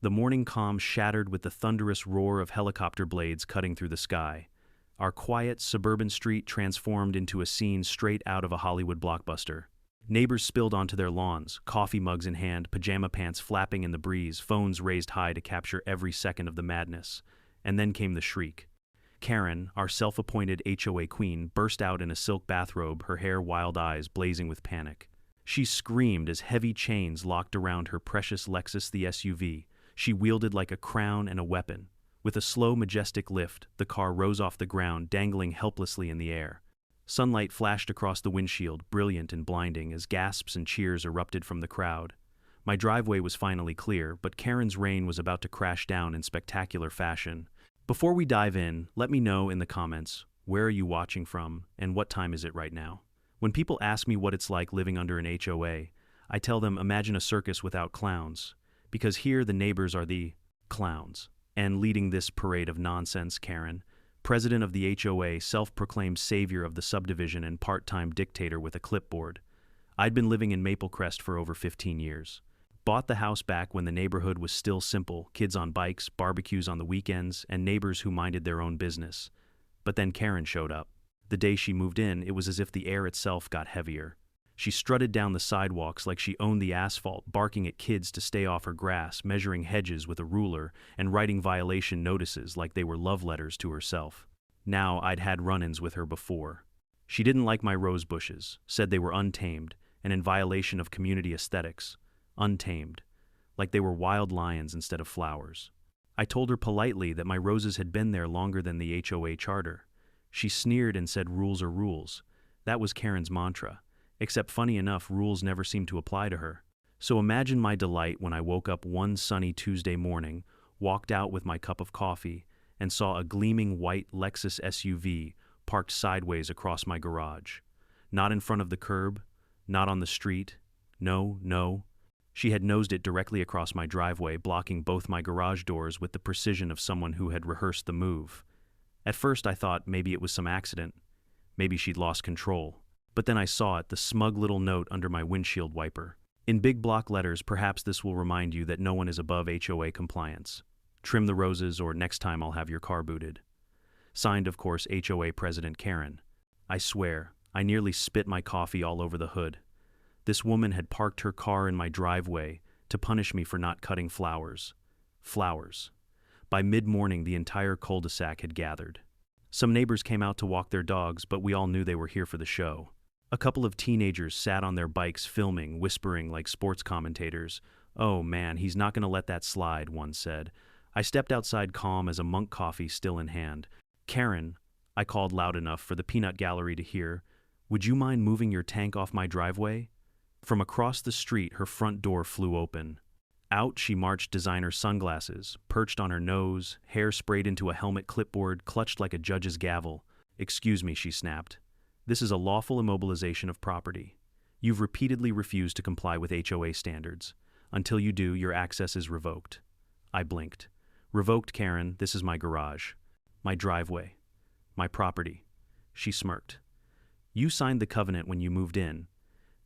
The morning calm shattered with the thunderous roar of helicopter blades cutting through the sky. Our quiet, suburban street transformed into a scene straight out of a Hollywood blockbuster. Neighbors spilled onto their lawns, coffee mugs in hand, pajama pants flapping in the breeze, phones raised high to capture every second of the madness. And then came the shriek. Karen, our self-appointed HOA queen, burst out in a silk bathrobe, her hair wild eyes blazing with panic. She screamed as heavy chains locked around her precious Lexus, the SUV. She wielded like a crown and a weapon. With a slow, majestic lift, the car rose off the ground, dangling helplessly in the air. Sunlight flashed across the windshield, brilliant and blinding, as gasps and cheers erupted from the crowd. My driveway was finally clear, but Karen's reign was about to crash down in spectacular fashion. Before we dive in, let me know in the comments, where are you watching from, and what time is it right now? When people ask me what it's like living under an HOA, I tell them imagine a circus without clowns, because here the neighbors are the clowns. And leading this parade of nonsense, Karen, president of the HOA, self-proclaimed savior of the subdivision and part-time dictator with a clipboard. I'd been living in Maple Crest for over 15 years. Bought the house back when the neighborhood was still simple, kids on bikes, barbecues on the weekends, and neighbors who minded their own business. But then Karen showed up. The day she moved in, it was as if the air itself got heavier. She strutted down the sidewalks like she owned the asphalt, barking at kids to stay off her grass, measuring hedges with a ruler, and writing violation notices like they were love letters to herself. Now, I'd had run-ins with her before. She didn't like my rose bushes, said they were untamed, and in violation of community aesthetics. Untamed. Like they were wild lions instead of flowers. I told her politely that my roses had been there longer than the HOA charter. She sneered and said rules are rules. That was Karen's mantra. Except funny enough, rules never seemed to apply to her. So imagine my delight when I woke up one sunny Tuesday morning, walked out with my cup of coffee, and saw a gleaming white Lexus SUV parked sideways across my garage. Not in front of the curb, not on the street. No. She had nosed it directly across my driveway, blocking both my garage doors with the precision of someone who had rehearsed the move. At first I thought maybe it was some accident. Maybe she'd lost control. But then I saw it, the smug little note under my windshield wiper. In big block letters, perhaps this will remind you that no one is above HOA compliance. Trim the roses, or next time I'll have your car booted. Signed, of course, HOA President Karen. I swear, I nearly spit my coffee all over the hood. This woman had parked her car in my driveway to punish me for not cutting flowers. Flowers. By mid-morning, the entire cul-de-sac had gathered. Some neighbors came out to walk their dogs, but we all knew they were here for the show. A couple of teenagers sat on their bikes filming, whispering like sports commentators. "Oh man, he's not going to let that slide," one said. I stepped outside calm as a monk coffee still in hand. "Karen," I called loud enough for the peanut gallery to hear, "would you mind moving your tank off my driveway?" From across the street, her front door flew open. Out she marched, designer sunglasses, perched on her nose, hair sprayed into a helmet, clipboard clutched like a judge's gavel. "Excuse me," she snapped. "This is a lawful immobilization of property. You've repeatedly refused to comply with HOA standards. Until you do, your access is revoked." I blinked. "Revoked, Karen. This is my garage. My driveway. My property." She smirked. "You signed the covenant when you moved in.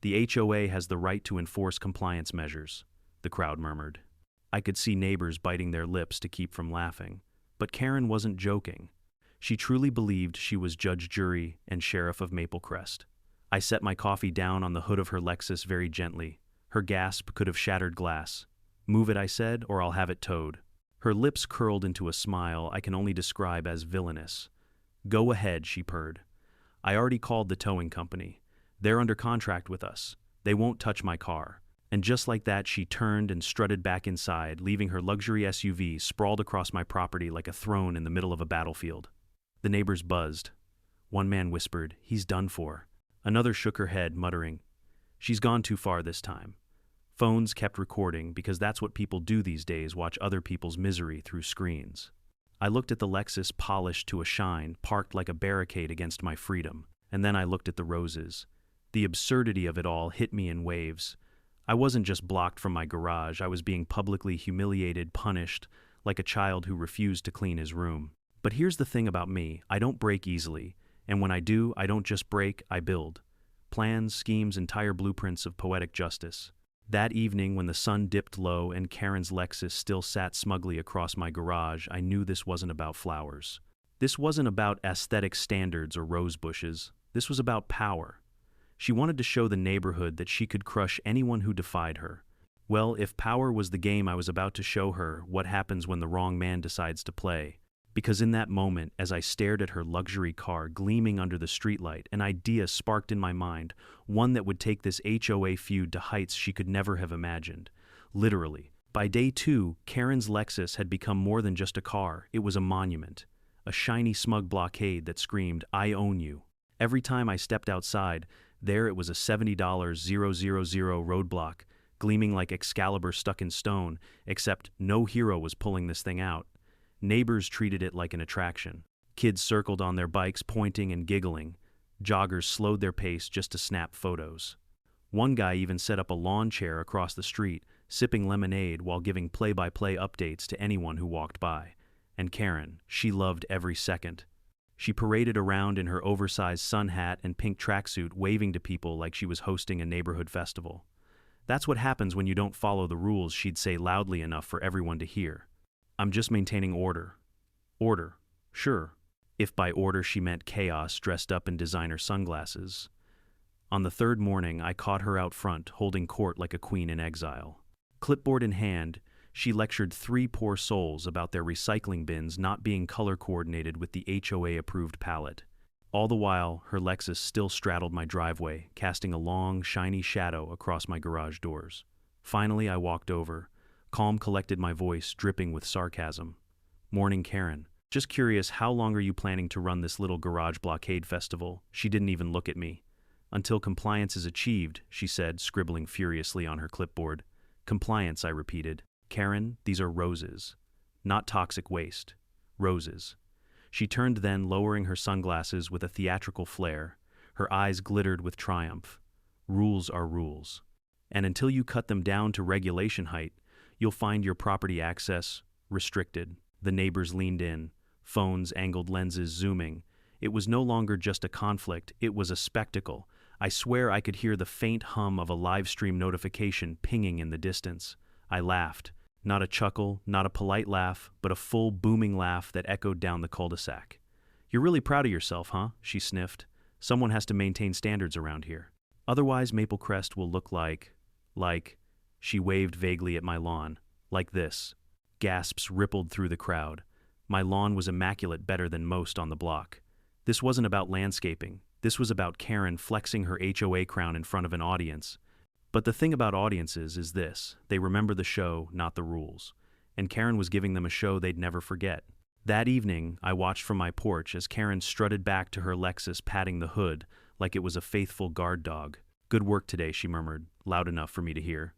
The HOA has the right to enforce compliance measures," the crowd murmured. I could see neighbors biting their lips to keep from laughing. But Karen wasn't joking. She truly believed she was judge, jury, and sheriff of Maple Crest. I set my coffee down on the hood of her Lexus very gently. Her gasp could have shattered glass. "Move it," I said, "or I'll have it towed." Her lips curled into a smile I can only describe as villainous. "Go ahead," she purred. "I already called the towing company. They're under contract with us. They won't touch my car." And just like that, she turned and strutted back inside, leaving her luxury SUV sprawled across my property like a throne in the middle of a battlefield. The neighbors buzzed. One man whispered, "He's done for." Another shook her head, muttering, "She's gone too far this time." Phones kept recording because that's what people do these days, watch other people's misery through screens. I looked at the Lexus, polished to a shine, parked like a barricade against my freedom, and then I looked at the roses. The absurdity of it all hit me in waves. I wasn't just blocked from my garage, I was being publicly humiliated, punished, like a child who refused to clean his room. But here's the thing about me, I don't break easily, and when I do, I don't just break, I build. Plans, schemes, entire blueprints of poetic justice. That evening, when the sun dipped low and Karen's Lexus still sat smugly across my garage, I knew this wasn't about flowers. This wasn't about aesthetic standards or rose bushes. This was about power. She wanted to show the neighborhood that she could crush anyone who defied her. Well, if power was the game I was about to show her, what happens when the wrong man decides to play? Because in that moment, as I stared at her luxury car gleaming under the streetlight, an idea sparked in my mind, one that would take this HOA feud to heights she could never have imagined. Literally. By day 2, Karen's Lexus had become more than just a car. It was a monument. A shiny smug blockade that screamed, "I own you." Every time I stepped outside, there it was a $70,000 roadblock, gleaming like Excalibur stuck in stone, except no hero was pulling this thing out. Neighbors treated it like an attraction. Kids circled on their bikes, pointing and giggling. Joggers slowed their pace just to snap photos. One guy even set up a lawn chair across the street, sipping lemonade while giving play-by-play updates to anyone who walked by. And Karen, she loved every second. She paraded around in her oversized sun hat and pink tracksuit, waving to people like she was hosting a neighborhood festival. "That's what happens when you don't follow the rules," she'd say loudly enough for everyone to hear. "I'm just maintaining order." Order, sure. If by order she meant chaos dressed up in designer sunglasses. On the third morning, I caught her out front, holding court like a queen in exile. Clipboard in hand, she lectured 3 poor souls about their recycling bins not being color-coordinated with the HOA-approved palette. All the while, her Lexus still straddled my driveway, casting a long, shiny shadow across my garage doors. Finally, I walked over. Calm collected my voice, dripping with sarcasm. "Morning, Karen. Just curious, how long are you planning to run this little garage blockade festival?" She didn't even look at me. "Until compliance is achieved," she said, scribbling furiously on her clipboard. "Compliance," I repeated. "Karen, these are roses. Not toxic waste. Roses." She turned then, lowering her sunglasses with a theatrical flair. Her eyes glittered with triumph. "Rules are rules. And until you cut them down to regulation height, you'll find your property access restricted." The neighbors leaned in, phones, angled lenses zooming. It was no longer just a conflict, it was a spectacle. I swear I could hear the faint hum of a live stream notification pinging in the distance. I laughed. Not a chuckle, not a polite laugh, but a full, booming laugh that echoed down the cul-de-sac. "You're really proud of yourself, huh?" she sniffed. "Someone has to maintain standards around here. Otherwise, Maple Crest will look like, she waved vaguely at my lawn, "like this." Gasps rippled through the crowd. My lawn was immaculate, better than most on the block. This wasn't about landscaping. This was about Karen flexing her HOA crown in front of an audience. But the thing about audiences is this: they remember the show, not the rules. And Karen was giving them a show they'd never forget. That evening, I watched from my porch as Karen strutted back to her Lexus, patting the hood like it was a faithful guard dog. "Good work today," she murmured, loud enough for me to hear.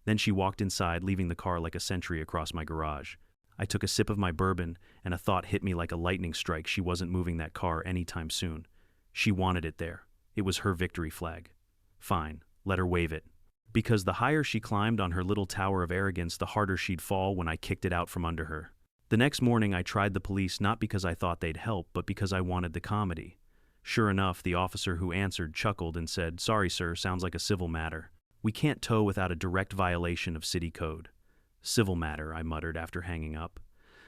Then she walked inside, leaving the car like a sentry across my garage. I took a sip of my bourbon, and a thought hit me like a lightning strike: she wasn't moving that car anytime soon. She wanted it there. It was her victory flag. Fine, let her wave it. Because the higher she climbed on her little tower of arrogance, the harder she'd fall when I kicked it out from under her. The next morning, I tried the police not because I thought they'd help, but because I wanted the comedy. Sure enough, the officer who answered chuckled and said, "Sorry, sir, sounds like a civil matter. We can't tow without a direct violation of city code." "Civil matter," I muttered after hanging up.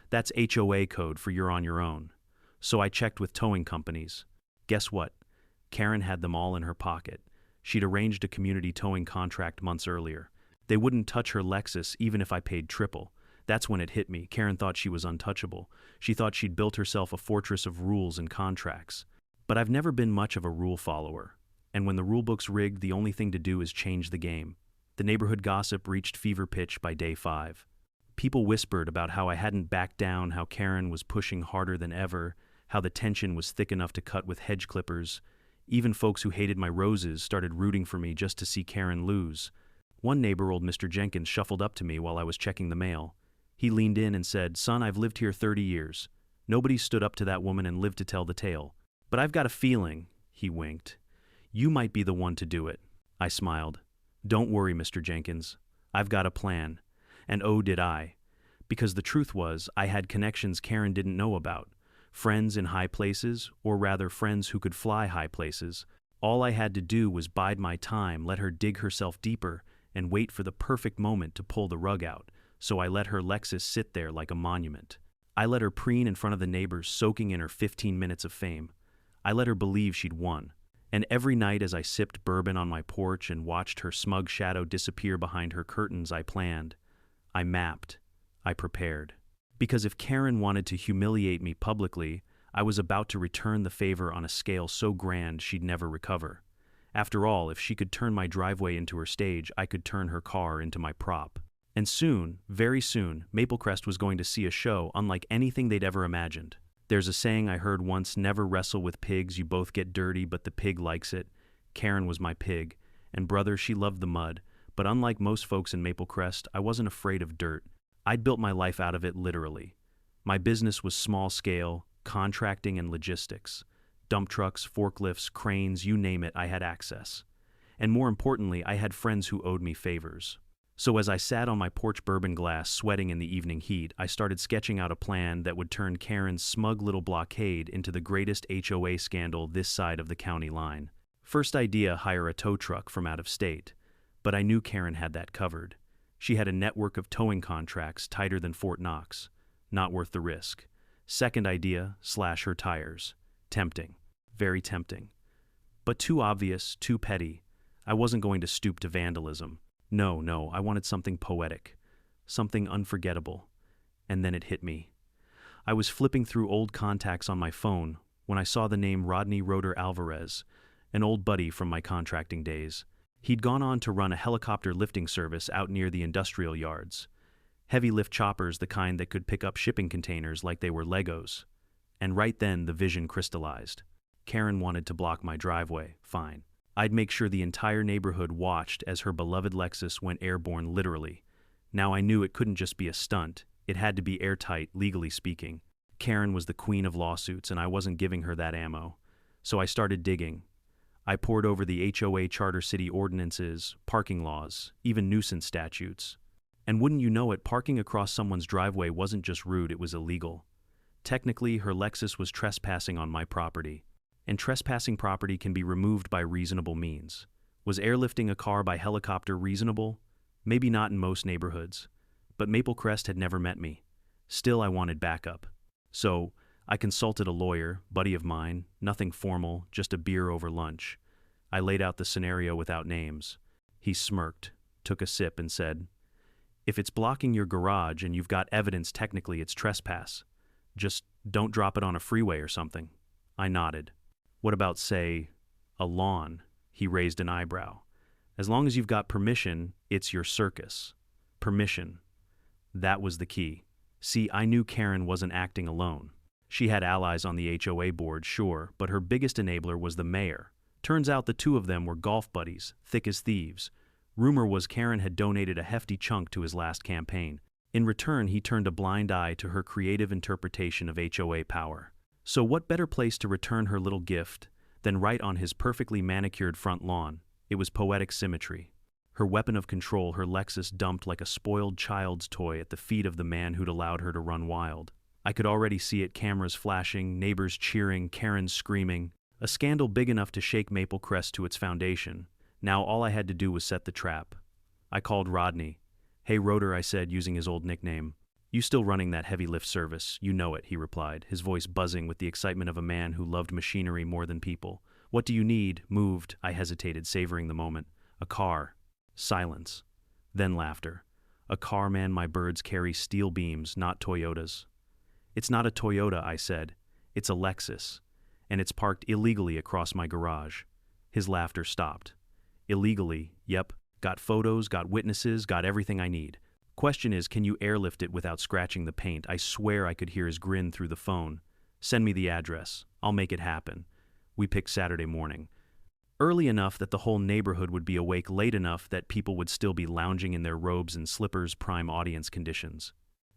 "That's HOA code for you're on your own." So I checked with towing companies. Guess what? Karen had them all in her pocket. She'd arranged a community towing contract months earlier. They wouldn't touch her Lexus even if I paid triple. That's when it hit me. Karen thought she was untouchable. She thought she'd built herself a fortress of rules and contracts. But I've never been much of a rule follower. And when the rulebook's rigged, the only thing to do is change the game. The neighborhood gossip reached fever pitch by day 5. People whispered about how I hadn't backed down, how Karen was pushing harder than ever, how the tension was thick enough to cut with hedge clippers. Even folks who hated my roses started rooting for me just to see Karen lose. One neighbor, old Mr. Jenkins, shuffled up to me while I was checking the mail. He leaned in and said, "Son, I've lived here 30 years. Nobody stood up to that woman and lived to tell the tale. But I've got a feeling," he winked, "you might be the one to do it." I smiled. "Don't worry, Mr. Jenkins. I've got a plan." And oh, did I. Because the truth was, I had connections Karen didn't know about. Friends in high places, or rather friends who could fly high places. All I had to do was bide my time, let her dig herself deeper, and wait for the perfect moment to pull the rug out, so I let her Lexus sit there like a monument. I let her preen in front of the neighbors, soaking in her 15 minutes of fame. I let her believe she'd won. And every night as I sipped bourbon on my porch and watched her smug shadow disappear behind her curtains, I planned, I mapped, I prepared. Because if Karen wanted to humiliate me publicly, I was about to return the favor on a scale so grand she'd never recover. After all, if she could turn my driveway into her stage, I could turn her car into my prop. And soon, very soon, Maple Crest was going to see a show unlike anything they'd ever imagined. There's a saying I heard once: never wrestle with pigs, you both get dirty, but the pig likes it. Karen was my pig, and brother, she loved the mud, but unlike most folks in Maple Crest, I wasn't afraid of dirt. I'd built my life out of it literally. My business was small scale, contracting and logistics. Dump trucks, forklifts, cranes, you name it, I had access. And more importantly, I had friends who owed me favors. So as I sat on my porch bourbon glass, sweating in the evening heat, I started sketching out a plan that would turn Karen's smug little blockade into the greatest HOA scandal this side of the county line. First idea, hire a tow truck from out of state. But I knew Karen had that covered. She had a network of towing contracts tighter than Fort Knox. Not worth the risk. Second idea, slash her tires. Tempting. Very tempting. But too obvious, too petty. I wasn't going to stoop to vandalism. No, I wanted something poetic, something unforgettable. And then it hit me. I was flipping through old contacts on my phone when I saw the name Rodney Rotor Alvarez, an old buddy from my contracting days. He'd gone on to run a helicopter lifting service out near the industrial yards. Heavy lift choppers, the kind that could pick up shipping containers like they were Legos. And right then the vision crystallized. Karen wanted to block my driveway, fine. I'd make sure the entire neighborhood watched as her beloved Lexus went airborne literally. Now I knew it couldn't just be a stunt. It had to be airtight, legally speaking. Karen was the queen of lawsuits, and I wasn't giving her that ammo. So I started digging. I pored over the HOA charter city ordinances, parking laws, even nuisance statutes. And wouldn't you know it, parking across someone's driveway wasn't just rude, it was illegal. Technically, her Lexus was trespassing on my property. And trespassing property can be removed by reasonable means. Was airlifting a car by helicopter reasonable? Maybe not in most neighborhoods. But Maple Crest had never met me. Still, I wanted backup. So, I consulted a lawyer, buddy of mine, nothing formal, just a beer over lunch. I laid out the scenario without names. He smirked, took a sip, and said, "If it's blocking your garage and you've got evidence, technically it's trespass. Just don't drop it on a freeway or something." I nodded. "What about, say, a lawn?" He raised an eyebrow. "As long as you've got permission, it's your circus." Permission. That was the key. See, I knew Karen wasn't acting alone. She had allies on the HOA board, sure, but her biggest enabler was the mayor. Turns out the two of them were golf buddies, thick as thieves. Rumor was Karen had donated a hefty chunk to his last campaign. In return, he turned a blind eye to her creative interpretation of HOA power. So what better place to return her little gift than right on his perfectly manicured front lawn? It was poetic symmetry. Her weapon of control, her Lexus, dumped like a spoiled child's toy at the feet of the man who'd allowed her to run wild. I could already see it, cameras flashing, neighbors cheering, Karen screaming. A scandal big enough to shake Maple Crest to its foundation. Now all I had to do was set the trap. I called Rodney. "Hey, Rotor," I said, using his old nickname. "You still running that heavy lift service? You know it," he replied, his voice buzzing with the excitement of a man who loved machinery more than people. "What do you need?" "Moved." I hesitated, savoring the moment. "A car." Silence. Then laughter. "A car, man, my birds carry steel beams, not Toyotas." "It's not a Toyota," I said. "It's a Lexus. And it's parked illegally across my garage." His laughter stopped. "Illegally, yep. Got photos, got witnesses, got everything I need. Question is, can you airlift it without scratching the paint?" I swear I could hear his grin through the phone. "Send me the address. I'll make it happen." We picked Saturday morning. Early enough that the whole neighborhood would be awake, late enough that people would still be lounging in their robes and slippers, prime audience conditions.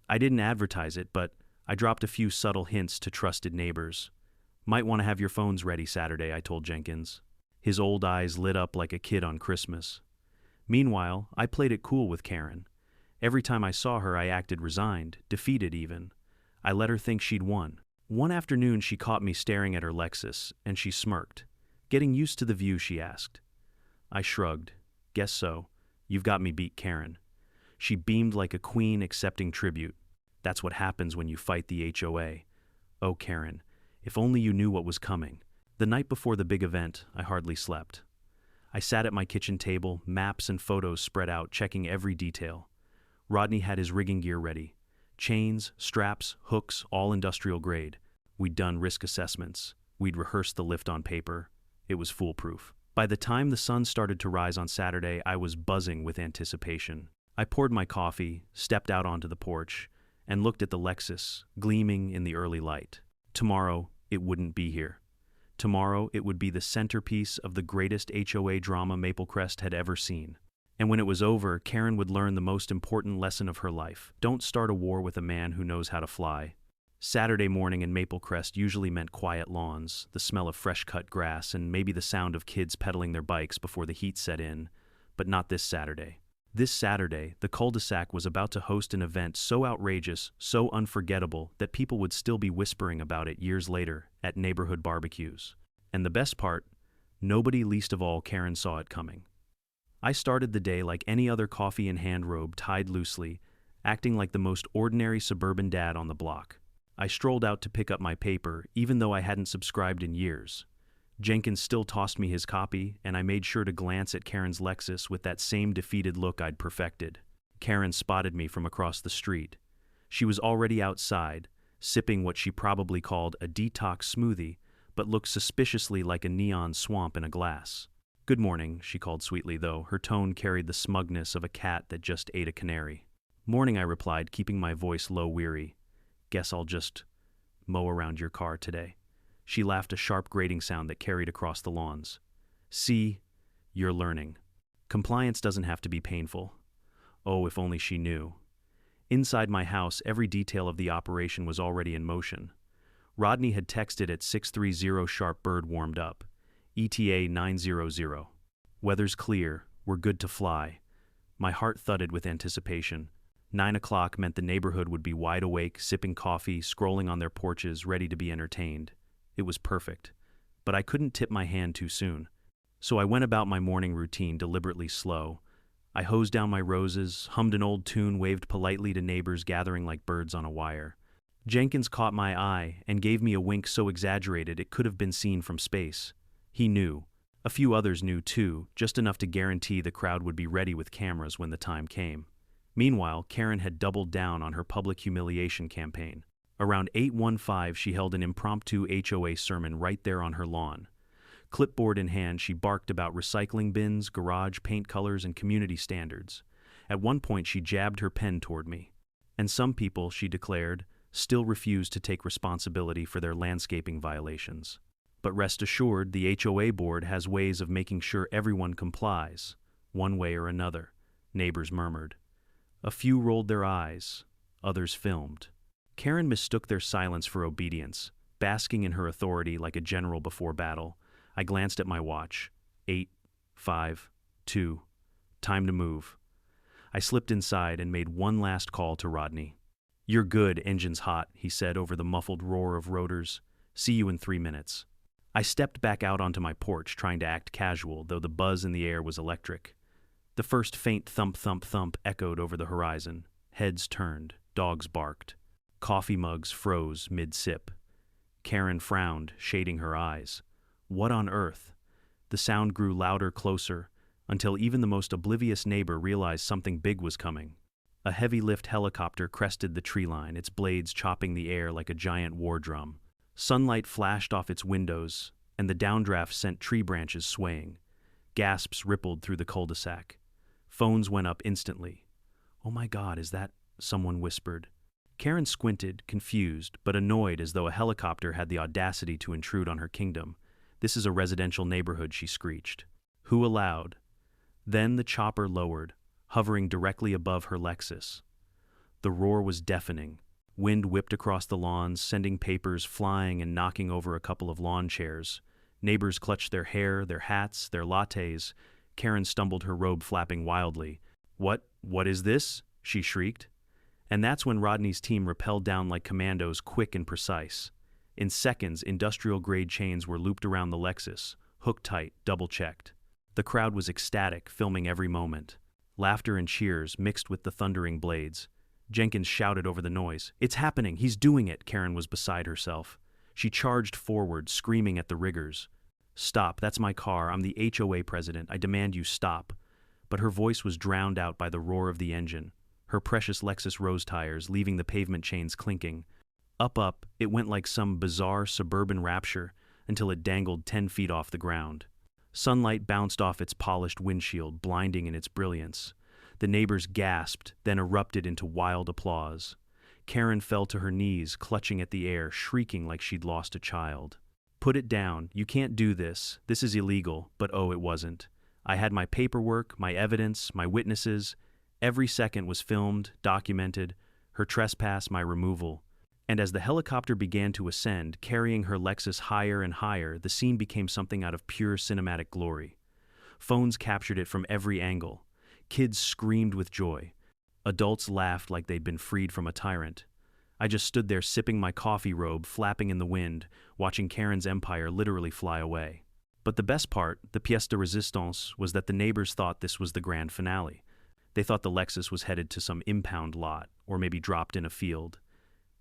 I didn't advertise it, but I dropped a few subtle hints to trusted neighbors. "Might want to have your phones ready Saturday," I told Jenkins. His old eyes lit up like a kid on Christmas. Meanwhile, I played it cool with Karen. Every time I saw her, I acted resigned, defeated even. I let her think she'd won. One afternoon, she caught me staring at her Lexus, and she smirked. "Getting used to the view?" she asked. I shrugged. "Guess so. You've got me beat, Karen. She beamed like a queen accepting tribute. That's what happens when you fight the HOA. Oh, Karen, if only you knew what was coming. The night before the big event, I hardly slept. I sat at my kitchen table, maps and photos spread out, checking every detail. Rodney had his rigging gear ready. Chains, straps, hooks, all industrial grade. We'd done risk assessments. We'd rehearsed the lift on paper. It was foolproof. By the time the sun started to rise on Saturday, I was buzzing with anticipation. I poured my coffee, stepped out onto the porch, and looked at the Lexus, gleaming in the early light. Tomorrow, it wouldn't be here. Tomorrow, it would be the centerpiece of the greatest HOA drama Maple Crest had ever seen. And when it was over, Karen would learn the most important lesson of her life. Don't start a war with a man who knows how to fly. Saturday morning in Maple Crest usually meant quiet lawns, the smell of fresh-cut grass, and maybe the sound of kids pedaling their bikes before the heat set in. But not this Saturday. This Saturday, the cul-de-sac was about to host an event so outrageous, so unforgettable, that people would still be whispering about it years later at neighborhood barbecues. And the best part, nobody, least of all Karen, saw it coming. I started the day like any other coffee in hand robe tied loosely, acting like the most ordinary suburban dad on the block. I strolled out to pick up my paper, even though I hadn't subscribed in years. Jenkins still tossed me his copy, and I made sure to glance at Karen's Lexus with that same defeated look I'd perfected. Karen spotted me from across the street. She was already outside, sipping what she probably called a detox smoothie, but looked suspiciously like a neon swamp in a glass. "Good morning," she called sweetly, though her tone carried the smugness of a cat that just ate a canary. "Morning," I replied, keeping my voice low, weary. "Guess I'll just mow around your car today." She laughed, a sharp grating sound that carried across the lawns. "See, you're learning. Compliance doesn't have to be painful." Oh, if only she knew. Inside my house, every detail of the operation was already in motion. Rodney had texted at 6:30 sharp, bird warmed up. ETA 900. Weather's clear, we're good to fly. My heart thudded with anticipation. 9 o'clock meant the neighborhood would be wide awake, sipping coffee, scrolling on their porches, ready to be entertained. It was perfect. But I couldn't tip my hand too soon. So I went about my morning routine deliberately slow. I hosed down my roses, hummed an old tune, waved politely to neighbors gathering like birds on a wire. Jenkins caught my eye and gave me a wink so exaggerated it could have been seen from space. He knew. A few others knew too, just enough to guarantee the crowd would be ready with cameras when the time came. Meanwhile, Karen had doubled down on her public humiliation campaign. Around 8:15, she held an impromptu HOA sermon right there on her lawn. Clipboard in hand, she barked about recycling bins, garage paint colors, and community standards. At one point, she jabbed her pen toward me. And some people, she declared, still refused to take responsibility for their landscaping violations. But rest assured, the HOA board has ways of making sure everyone complies, one way or another, neighbors murmured. A few rolled their eyes, others filmed. Karen mistook their silence for obedience, basking in her authority like a general before battle. I glanced at my watch. 8, 5, 2. Time to move. I slipped inside and made one last call to Rodney. "You're good, engine's hot," he said over the muffled roar of rotors. "See you in 3 minutes." I stepped back out onto my porch, trying to act casual, though the buzz in the air was electric. The first faint thump, thump, thump echoed over the horizon. Heads turned, dogs barked. Coffee mugs froze mid-sip. Karen frowned, shading her eyes. What on earth? The sound grew louder, closer, until even the most oblivious neighbor realized something big was coming. A heavy-lift helicopter crested the tree line, its blades chopping the air like a giant war drum. Sunlight flashed off its windows, and the downdraft sent tree branches swaying. Gasps rippled through the cul-de-sac. Phones went up instantly. "Oh my God, is that?" someone whispered. Karen squinted, confused, but annoyed, as though a helicopter had the audacity to intrude on her kingdom. "This is a residential neighborhood," she screeched. "Who allowed?" Then the chopper lowered, hovering directly above her Lexus. The roar was deafening. Wind whipped across the lawns, sending papers flying and knocking over a couple of lawn chairs. Neighbors clutched their hair, their hats, their lattes. Karen stumbled, her robe flapping wildly. What is this?" she shrieked. And that's when Rodney's team rappelled down like commandos, quick and precise. In seconds, industrial-grade chains were looped around the Lexus, hooked tight, double-checked. The crowd was ecstatic, filming every moment. Laughter and cheers mixed with the thundering blades. Jenkins shouted over the noise. "It's happening! He's doing it!" Karen was beside herself. She charged forward, screaming at the riggers. "Stop, that's my car. I'm the HOA president. I demand you stop." But her voice was drowned out by the roar of the engine. Her precious Lexus rose tires, leaving the pavement chains clinking. Up, it went like some bizarre suburban rapture until it dangled 10 feet off the ground. Sunlight bounced off its polished windshield, blinding in its brilliance. The neighbors gasped, then erupted into wild applause. Karen fell to her knees, clutching at the air, shrieking like she'd lost a child. "Put it down. You can't do this. This is illegal." But oh, it wasn't. I had my paperwork, my evidence, my witnesses. Every second was filmed, documented, her trespass, my removal. And as the helicopter began to ascend, carrying her Lexus higher and higher, the scene became something out of pure cinematic glory. Phones captured it from every angle. Kids screamed with joy. Adults laughed like they'd been freed from a tyrant. I just stood there sipping my coffee robe, flapping in the wind, watching Karen's empire literally fly away. But the best part, the pièce de résistance, was that the neighbors thought this was the grand finale. They thought the Lexus was headed to some impound lot, or maybe dropped in a field.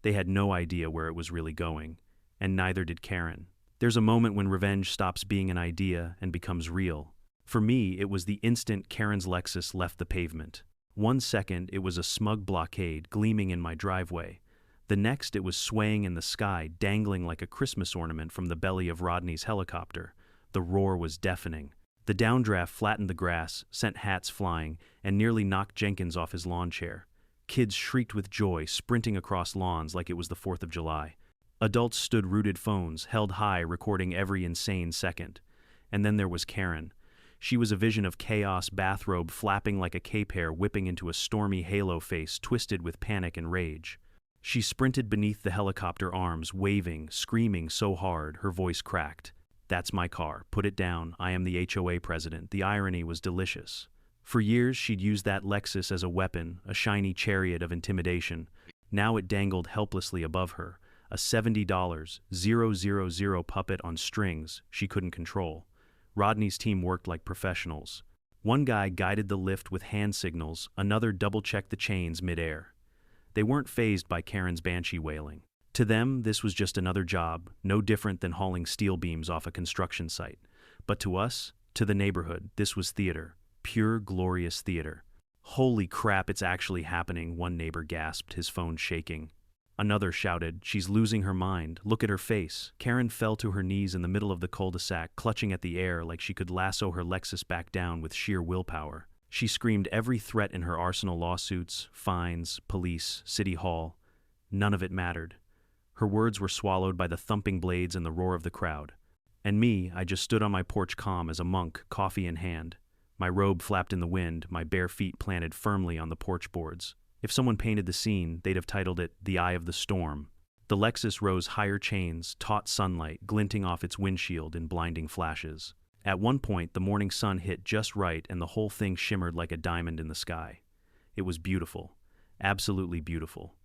They had no idea where it was really going, and neither did Karen. There's a moment when revenge stops being an idea and becomes real. For me, it was the instant Karen's Lexus left the pavement. 1 second, it was a smug blockade gleaming in my driveway. The next, it was swaying in the sky, dangling like a Christmas ornament from the belly of Rodney's helicopter. The roar was deafening. The downdraft flattened the grass, sent hats flying, and nearly knocked Jenkins off his lawn chair. Kids shrieked with joy, sprinting across lawns like it was the 4th of July. Adults stood rooted phones, held high, recording every insane second. And then there was Karen. She was a vision of chaos, bathrobe flapping like a cape hair, whipping into a stormy halo face twisted with panic and rage. She sprinted beneath the helicopter arms, waving, screaming so hard, her voice cracked. "That's my car. Put it down. I am the HOA president." The irony was delicious. For years, she'd used that Lexus as a weapon, a shiny chariot of intimidation. Now it dangled helplessly above her, a $70,000 puppet on strings she couldn't control. Rodney's team worked like professionals. One guy guided the lift with hand signals, another double-checked the chains mid-air. They weren't fazed by Karen's banshee wailing. To them, this was just another job, no different than hauling steel beams off a construction site. But to us, to the neighborhood, this was theater. Pure, glorious theater. "Holy crap, it's actually happening," one neighbor gasped, his phone shaking. Another shouted, "She's losing her mind. Look at her face." Karen fell to her knees in the middle of the cul-de-sac, clutching at the air like she could lasso her Lexus back down with sheer willpower. She screamed every threat in her arsenal: lawsuits, fines, police, city hall. None of it mattered. Her words were swallowed by the thumping blades and the roar of the crowd. And me, I just stood on my porch calm as a monk, coffee in hand. My robe flapped in the wind, my bare feet planted firmly on the porch boards. If someone painted the scene, they'd have titled it "The Eye of the Storm." The Lexus rose higher chains, taut sunlight glinting off its windshield in blinding flashes. At one point, the morning sun hit just right and the whole thing shimmered like a diamond in the sky. It was beautiful. Absolutely beautiful.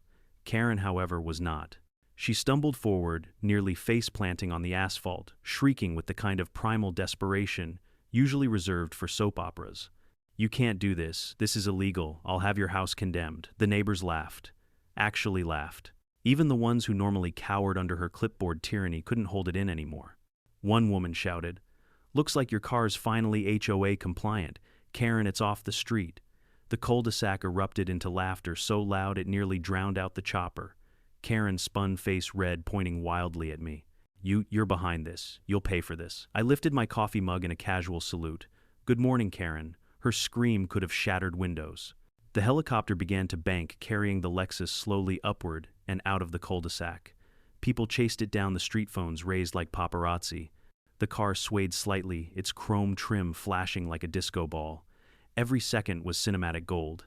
Karen, however, was not. She stumbled forward, nearly face-planting on the asphalt, shrieking with the kind of primal desperation usually reserved for soap operas. "You can't do this. This is illegal. I'll have your house condemned." The neighbors laughed. Actually laughed. Even the ones who normally cowered under her clipboard tyranny couldn't hold it in anymore. One woman shouted, "Looks like your car's finally HOA compliant. Karen, it's off the street." The cul-de-sac erupted into laughter so loud it nearly drowned out the chopper. Karen spun, face red, pointing wildly at me. You're behind this. You'll pay for this." I lifted my coffee mug in a casual salute. "Good morning, Karen." Her scream could have shattered windows. The helicopter began to bank, carrying the Lexus slowly upward and out of the cul-de-sac. People chased it down the street, phones raised like paparazzi. The car swayed slightly, its chrome trim flashing like a disco ball. Every second was cinematic gold.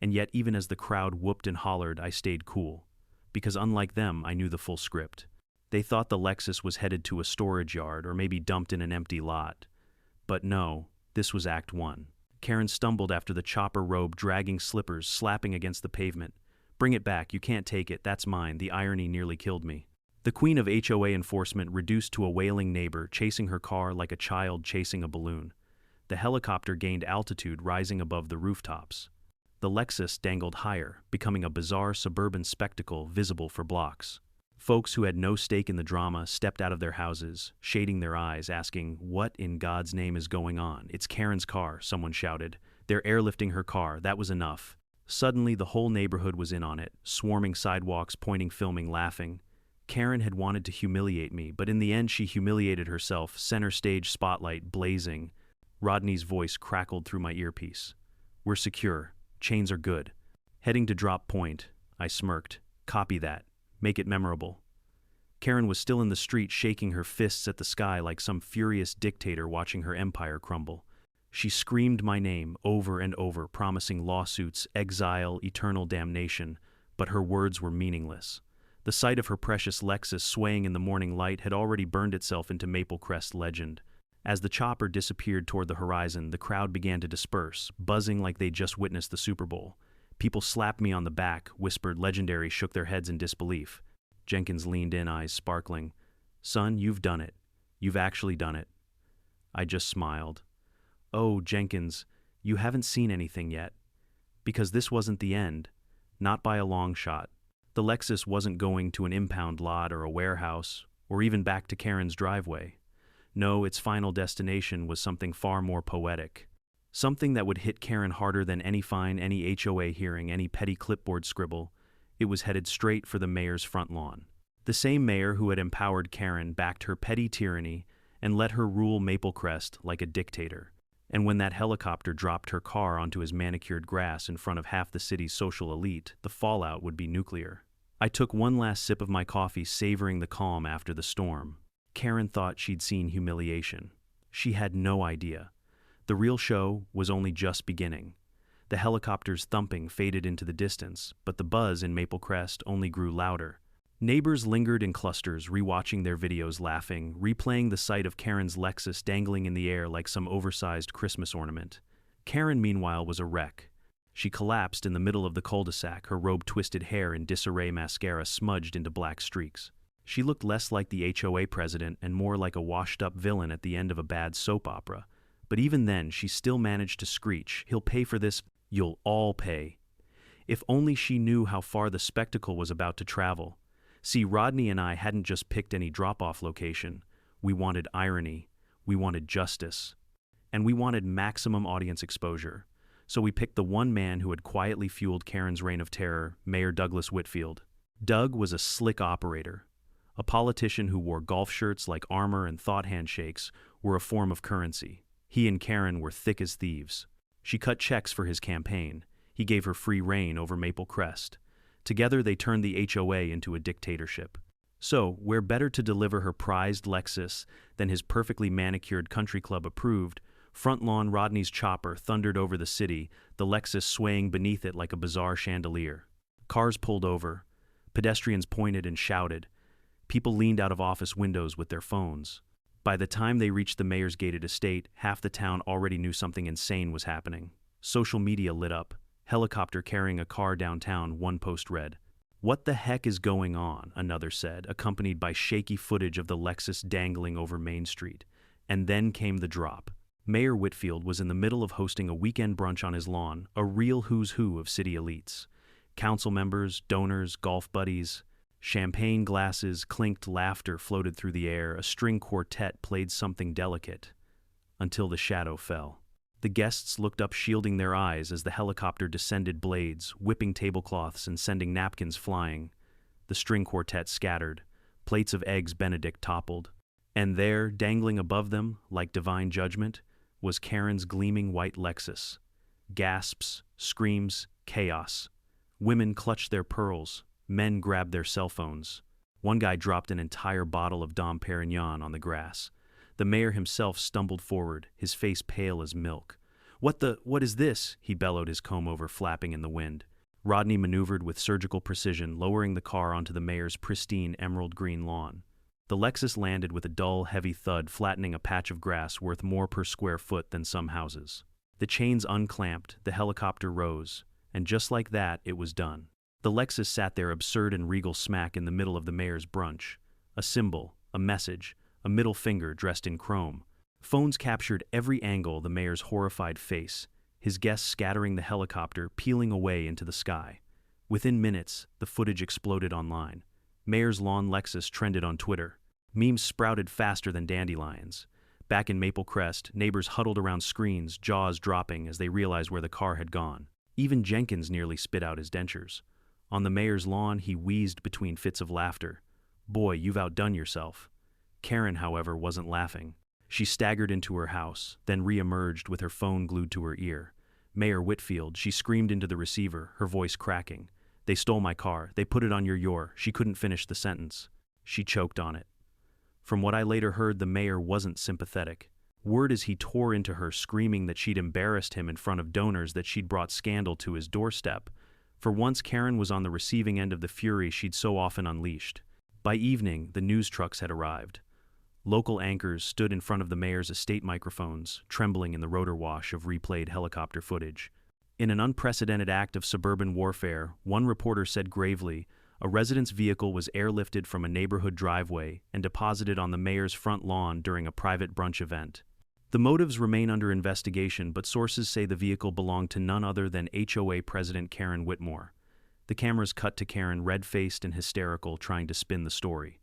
And yet, even as the crowd whooped and hollered, I stayed cool. Because unlike them, I knew the full script. They thought the Lexus was headed to a storage yard or maybe dumped in an empty lot. But no, this was Act 1. Karen stumbled after the chopper robe, dragging slippers, slapping against the pavement. "Bring it back, you can't take it, that's mine." The irony nearly killed me. The queen of HOA enforcement reduced to a wailing neighbor, chasing her car like a child chasing a balloon. The helicopter gained altitude, rising above the rooftops. The Lexus dangled higher, becoming a bizarre suburban spectacle visible for blocks. Folks who had no stake in the drama stepped out of their houses, shading their eyes, asking, "What in God's name is going on?" "It's Karen's car," someone shouted. "They're airlifting her car, that was enough." Suddenly, the whole neighborhood was in on it, swarming sidewalks, pointing, filming, laughing. Karen had wanted to humiliate me, but in the end she humiliated herself, center stage spotlight blazing. Rodney's voice crackled through my earpiece. "We're secure. Chains are good. Heading to drop point." I smirked. "Copy that. Make it memorable." Karen was still in the street, shaking her fists at the sky like some furious dictator watching her empire crumble. She screamed my name over and over, promising lawsuits, exile, eternal damnation, but her words were meaningless. The sight of her precious Lexus swaying in the morning light had already burned itself into Maple Crest legend. As the chopper disappeared toward the horizon, the crowd began to disperse, buzzing like they'd just witnessed the Super Bowl. People slapped me on the back, whispered legendary, shook their heads in disbelief. Jenkins leaned in, eyes sparkling. "Son, you've done it. You've actually done it." I just smiled. "Oh, Jenkins, you haven't seen anything yet. Because this wasn't the end. Not by a long shot. The Lexus wasn't going to an impound lot or a warehouse, or even back to Karen's driveway. No, its final destination was something far more poetic. Something that would hit Karen harder than any fine, any HOA hearing, any petty clipboard scribble. It was headed straight for the mayor's front lawn. The same mayor who had empowered Karen, backed her petty tyranny, and let her rule Maple Crest like a dictator. And when that helicopter dropped her car onto his manicured grass in front of half the city's social elite, the fallout would be nuclear. I took one last sip of my coffee, savoring the calm after the storm. Karen thought she'd seen humiliation. She had no idea. The real show was only just beginning. The helicopter's thumping faded into the distance, but the buzz in Maple Crest only grew louder. Neighbors lingered in clusters, rewatching their videos, laughing, replaying the sight of Karen's Lexus dangling in the air like some oversized Christmas ornament. Karen, meanwhile, was a wreck. She collapsed in the middle of the cul-de-sac, her robe-twisted hair in disarray, mascara smudged into black streaks. She looked less like the HOA president and more like a washed-up villain at the end of a bad soap opera. But even then, she still managed to screech, "He'll pay for this. You'll all pay." If only she knew how far the spectacle was about to travel. See, Rodney and I hadn't just picked any drop-off location. We wanted irony. We wanted justice. And we wanted maximum audience exposure. So we picked the one man who had quietly fueled Karen's reign of terror, Mayor Douglas Whitfield. Doug was a slick operator. A politician who wore golf shirts like armor and thought handshakes were a form of currency. He and Karen were thick as thieves. She cut checks for his campaign. He gave her free reign over Maple Crest. Together they turned the HOA into a dictatorship. So, where better to deliver her prized Lexus than his perfectly manicured country club approved, front lawn Rodney's chopper thundered over the city, the Lexus swaying beneath it like a bizarre chandelier. Cars pulled over. Pedestrians pointed and shouted. People leaned out of office windows with their phones. By the time they reached the mayor's gated estate, half the town already knew something insane was happening. Social media lit up. "Helicopter carrying a car downtown," one post read. "What the heck is going on?" another said, accompanied by shaky footage of the Lexus dangling over Main Street. And then came the drop. Mayor Whitfield was in the middle of hosting a weekend brunch on his lawn, a real who's who of city elites. Council members, donors, golf buddies. Champagne glasses clinked, laughter floated through the air, a string quartet played something delicate. Until the shadow fell. The guests looked up, shielding their eyes as the helicopter descended, blades, whipping tablecloths and sending napkins flying. The string quartet scattered. Plates of eggs Benedict toppled. And there, dangling above them, like divine judgment, was Karen's gleaming white Lexus. Gasps, screams, chaos. Women clutched their pearls. Men grabbed their cell phones. One guy dropped an entire bottle of Dom Perignon on the grass. The mayor himself stumbled forward, his face pale as milk. What is this?" he bellowed, his comb-over flapping in the wind. Rodney maneuvered with surgical precision, lowering the car onto the mayor's pristine emerald green lawn. The Lexus landed with a dull, heavy thud, flattening a patch of grass worth more per square foot than some houses. The chains unclamped, the helicopter rose, and just like that, it was done. The Lexus sat there, absurd and regal, smack in the middle of the mayor's brunch. A symbol, a message, a middle finger dressed in chrome. Phones captured every angle the mayor's horrified face, his guests scattering the helicopter, peeling away into the sky. Within minutes, the footage exploded online. Mayor's lawn Lexus trended on Twitter. Memes sprouted faster than dandelions. Back in Maple Crest, neighbors huddled around screens, jaws dropping as they realized where the car had gone. Even Jenkins nearly spit out his dentures. On the mayor's lawn, he wheezed between fits of laughter. "Boy, you've outdone yourself." Karen, however, wasn't laughing. She staggered into her house, then re-emerged with her phone glued to her ear. "Mayor Whitfield," she screamed into the receiver, her voice cracking. "They stole my car. They put it on your." She couldn't finish the sentence. She choked on it. From what I later heard, the mayor wasn't sympathetic. Word is he tore into her, screaming that she'd embarrassed him in front of donors, that she'd brought scandal to his doorstep. For once, Karen was on the receiving end of the fury she'd so often unleashed. By evening, the news trucks had arrived. Local anchors stood in front of the mayor's estate microphones, trembling in the rotor wash of replayed helicopter footage. In an unprecedented act of suburban warfare, one reporter said gravely, a resident's vehicle was airlifted from a neighborhood driveway and deposited on the mayor's front lawn during a private brunch event. The motives remain under investigation, but sources say the vehicle belonged to none other than HOA President Karen Whitmore. The cameras cut to Karen, red-faced and hysterical, trying to spin the story.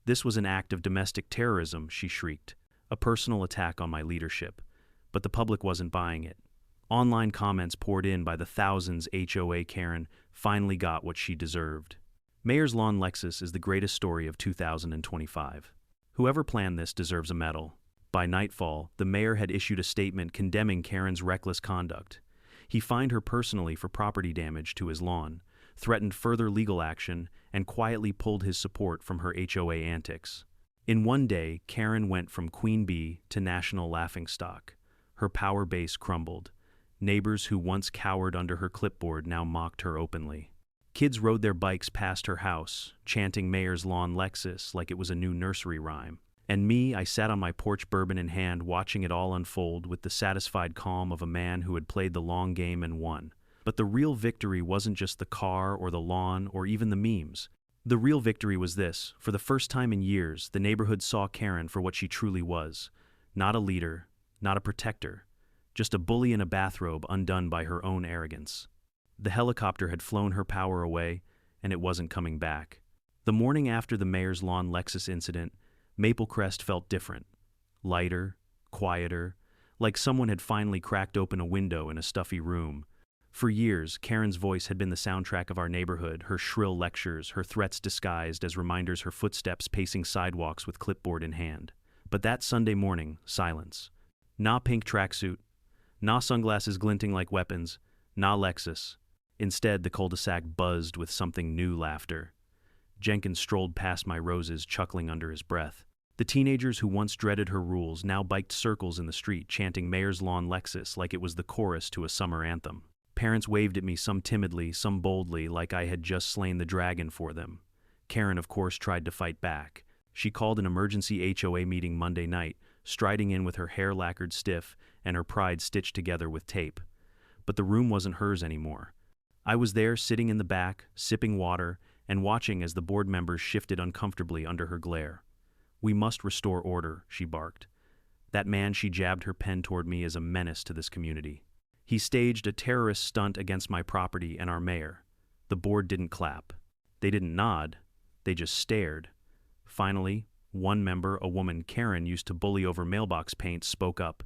"This was an act of domestic terrorism," she shrieked, "a personal attack on my leadership." But the public wasn't buying it. Online comments poured in by the thousands. HOA Karen finally got what she deserved. Mayor's lawn Lexus is the greatest story of 2025. Whoever planned this deserves a medal. By nightfall, the mayor had issued a statement condemning Karen's reckless conduct. He fined her personally for property damage to his lawn, threatened further legal action, and quietly pulled his support from her HOA antics. In one day, Karen went from queen bee to national laughingstock. Her power base crumbled. Neighbors who once cowered under her clipboard now mocked her openly. Kids rode their bikes past her house, chanting Mayor's lawn Lexus like it was a new nursery rhyme. And me, I sat on my porch, bourbon in hand, watching it all unfold with the satisfied calm of a man who had played the long game and won. But the real victory wasn't just the car or the lawn or even the memes. The real victory was this: for the first time in years, the neighborhood saw Karen for what she truly was. Not a leader, not a protector, just a bully in a bathrobe undone by her own arrogance. The helicopter had flown her power away, and it wasn't coming back. The morning after the mayor's lawn Lexus incident, Maple Crest felt different. Lighter, quieter, like someone had finally cracked open a window in a stuffy room. For years, Karen's voice had been the soundtrack of our neighborhood, her shrill lectures, her threats disguised as reminders, her footsteps pacing sidewalks with clipboard in hand. But that Sunday morning, silence. Nah pink tracksuit, nah sunglasses glinting like weapons, nah Lexus. Instead, the cul-de-sac buzzed with something new: laughter. Jenkins strolled past my roses, chuckling under his breath. The teenagers who once dreaded her rules now biked circles in the street, chanting Mayor's lawn Lexus like it was the chorus to a summer anthem. Parents waved at me, some timidly, some boldly, like I had just slain the dragon for them. Karen, of course, tried to fight back. She called an emergency HOA meeting Monday night, striding in with her hair lacquered stiff and her pride stitched together with tape. But the room wasn't hers anymore. I was there, sitting in the back, sipping water, and watching as the board members shifted uncomfortably under her glare. "We must restore order," she barked. That man, she jabbed her pen toward me, is a menace to this community. He staged a terrorist stunt against my property and our mayor. The board didn't clap. They didn't nod. They just stared. Finally, one member, a woman Karen used to bully over mailbox paint, spoke up.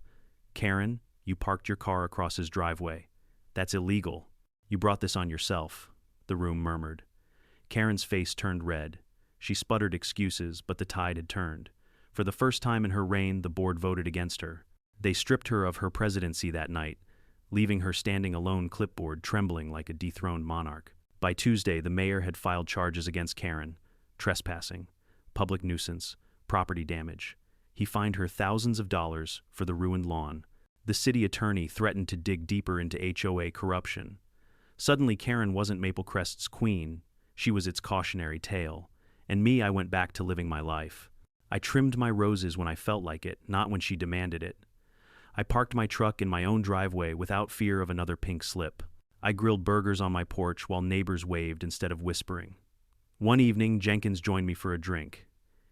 "Karen, you parked your car across his driveway. That's illegal. You brought this on yourself," the room murmured. Karen's face turned red. She sputtered excuses, but the tide had turned. For the first time in her reign, the board voted against her. They stripped her of her presidency that night, leaving her standing alone, clipboard trembling like a dethroned monarch. By Tuesday, the mayor had filed charges against Karen: trespassing, public nuisance, property damage. He fined her thousands of dollars for the ruined lawn. The city attorney threatened to dig deeper into HOA corruption. Suddenly, Karen wasn't Maple Crest's queen. She was its cautionary tale. And me, I went back to living my life. I trimmed my roses when I felt like it, not when she demanded it. I parked my truck in my own driveway without fear of another pink slip. I grilled burgers on my porch while neighbors waved instead of whispering. One evening, Jenkins joined me for a drink.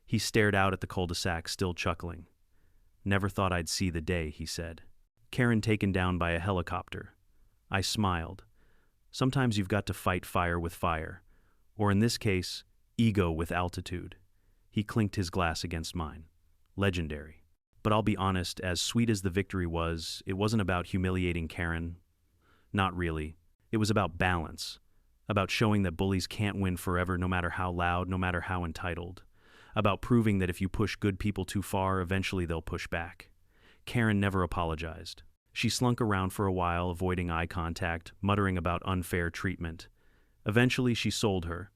He stared out at the cul-de-sac, still chuckling. Never thought I'd see the day, he said. Karen taken down by a helicopter. I smiled. Sometimes you've got to fight fire with fire, or in this case, ego with altitude. He clinked his glass against mine. Legendary. But I'll be honest, as sweet as the victory was, it wasn't about humiliating Karen. Not really. It was about balance. About showing that bullies can't win forever no matter how loud, no matter how entitled. About proving that if you push good people too far, eventually they'll push back. Karen never apologized. She slunk around for a while, avoiding eye contact, muttering about unfair treatment. Eventually she sold her.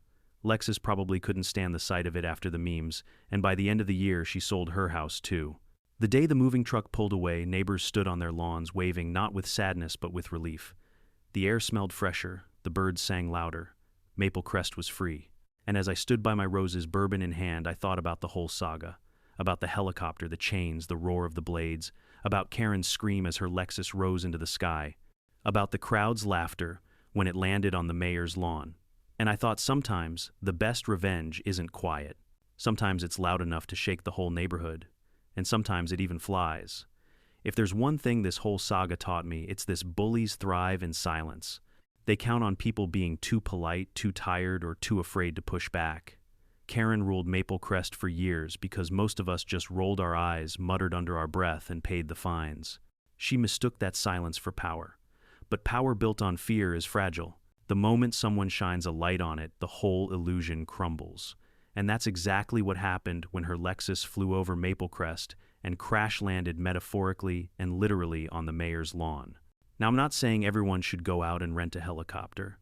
Lexus probably couldn't stand the sight of it after the memes, and by the end of the year she sold her house too. The day the moving truck pulled away, neighbors stood on their lawns waving not with sadness but with relief. The air smelled fresher, the birds sang louder. Maple Crest was free. And as I stood by my roses, bourbon in hand, I thought about the whole saga. About the helicopter, the chains, the roar of the blades. About Karen's scream as her Lexus rose into the sky. About the crowd's laughter when it landed on the mayor's lawn. And I thought sometimes the best revenge isn't quiet. Sometimes it's loud enough to shake the whole neighborhood. And sometimes it even flies. If there's one thing this whole saga taught me, it's this: bullies thrive in silence. They count on people being too polite, too tired, or too afraid to push back. Karen ruled Maple Crest for years because most of us just rolled our eyes, muttered under our breath, and paid the fines. She mistook that silence for power. But power built on fear is fragile. The moment someone shines a light on it, the whole illusion crumbles. And that's exactly what happened when her Lexus flew over Maple Crest and crash-landed metaphorically and literally on the mayor's lawn. Now, I'm not saying everyone should go out and rent a helicopter,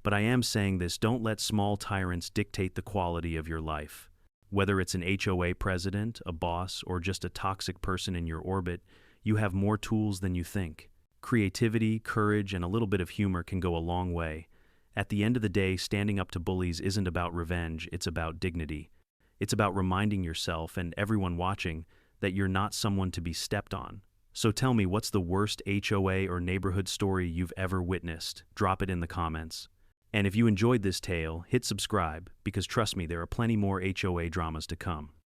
but I am saying this: don't let small tyrants dictate the quality of your life. Whether it's an HOA president, a boss, or just a toxic person in your orbit, you have more tools than you think. Creativity, courage, and a little bit of humor can go a long way. At the end of the day, standing up to bullies isn't about revenge, it's about dignity. It's about reminding yourself and everyone watching that you're not someone to be stepped on. So tell me, what's the worst HOA or neighborhood story you've ever witnessed? Drop it in the comments. And if you enjoyed this tale, hit subscribe, because trust me, there are plenty more HOA dramas to come.